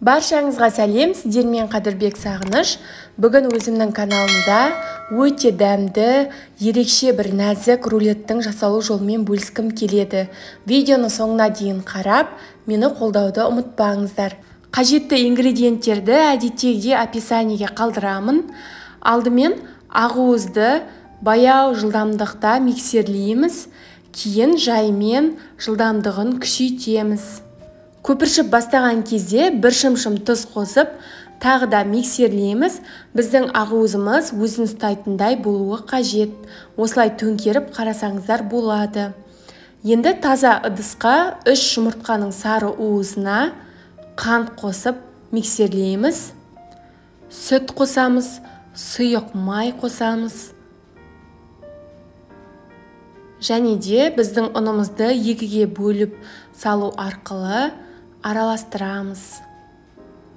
Баршаңызға сәлем, сіздермен Қадырбек Сағыныш. Бүгін өзімнің каналымда өте дәмді, ерекше бір нәзік рулеттің жасалу жолымен бөліскім келеді. Видеоны соңына дейін қарап, мені қолдауды ұмытпаңыздар. Қажетті ингредиенттерді әдеттегідей описаниеге қалдырамын. Алдымен ақуызды баяу жылдамдықта миксерлейміз, кейін жаймен жылдамдығын күшейтеміз. Көпіршіп бастаған кезде бір шымшым тұз қосып, тағы да миксерлейміз. Біздің ақуызымыз өзін ұстайтындай болуы қажет. Осылай төңкеріп қарасаңыздар болады. Енді таза ыдысқа 3 жұмыртқаның сары уызына қант қосып миксерлейміз. Сүт қосамыз, сұйық май қосамыз. Және де біздің ұнымызды екіге бөліп салу арқылы араластырамыз.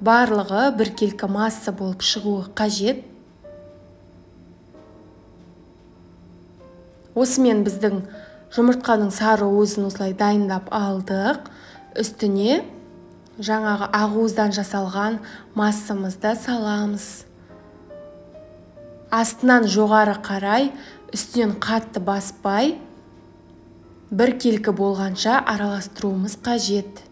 Барлығы біркелкі масса болып шығуы қажет. Осымен біздің жұмыртқаның сары уызын осылай дайындап алдық. Үстіне жаңағы ақуыздан жасалған массамызды саламыз. Астынан жоғары қарай, үстінен қатты баспай, біркелкі болғанша араластыруымыз қажет.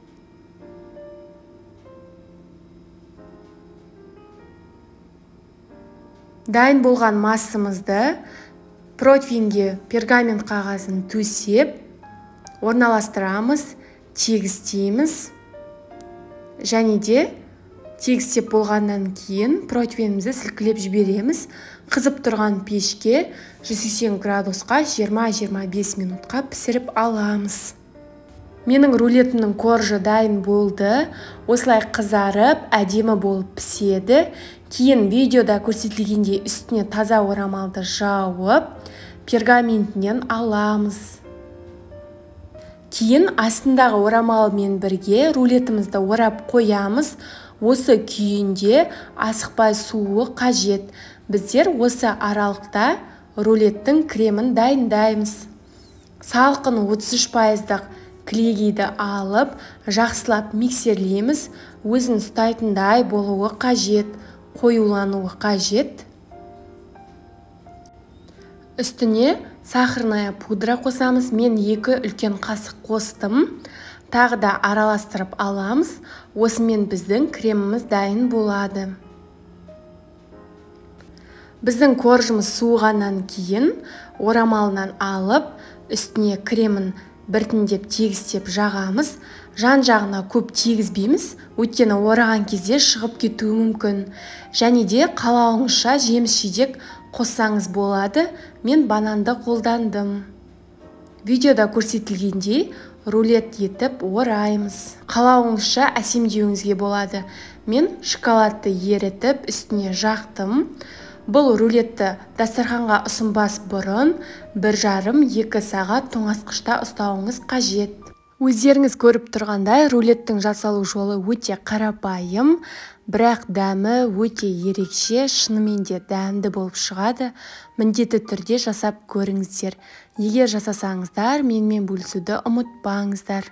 Дайын болған массамызды противеньге пергамент қағазын төсеп, орналастырамыз, тегістейміз. Және де тегістеп болғаннан кейін противенімізді сілкілеп жібереміз. Қызып тұрған пешке 180 градусқа 20-25 минутқа пісіріп аламыз. Менің рулетімнің коржы дайын болды. Осылай қызарып, әдемі болып піседі. Кейін видеода көрсетілгендей үстіне таза орамалды жауып, пергаментінен аламыз. Кейін астындағы орамалмен бірге рулетімізді орап қоямыз. Осы күйінде асықпай суы қажет. Біздер осы аралықта рулеттің кремін дайындаймыз. Салқын 33%-дық кілегейді алып, жақсылап миксерлейміз. Өзін ұстайтындай болуы қажет, қоюлануы қажет. Үстіне сахарная пудра қосамыз. Мен 2 үлкен қасық қостым. Тағы да араластырып аламыз. Осымен біздің креміміз дайын болады. Біздің коржымыз суығаннан кейін орамалынан алып, үстіне кремін біртіндеп тегістеп жағамыз. Жан-жағына көп тегізбейміз, өйткені ораған кезде шығып кетуі мүмкін. Және де қалауыңызша жеміс-жидек қоссаңыз болады. Мен бананды қолдандым. Видеода көрсетілгендей рулет етіп ораймыз. Қалауыңызша әсемдеуіңізге болады. Мен шоколадты ерітіп үстіне жақтым. Бұл рулетті дастарханға ұсынбас бұрын 1,5-2 сағат тоңазытқышта ұстауыңыз қажет. Өздеріңіз көріп тұрғандай, рулеттің жасалу жолы өте қарапайым, бірақ дәмі өте ерекше, шынымен де дәмді болып шығады. Міндетті түрде жасап көріңіздер. Егер жасасаңыздар, менімен бөлісуді ұмытпаңыздар.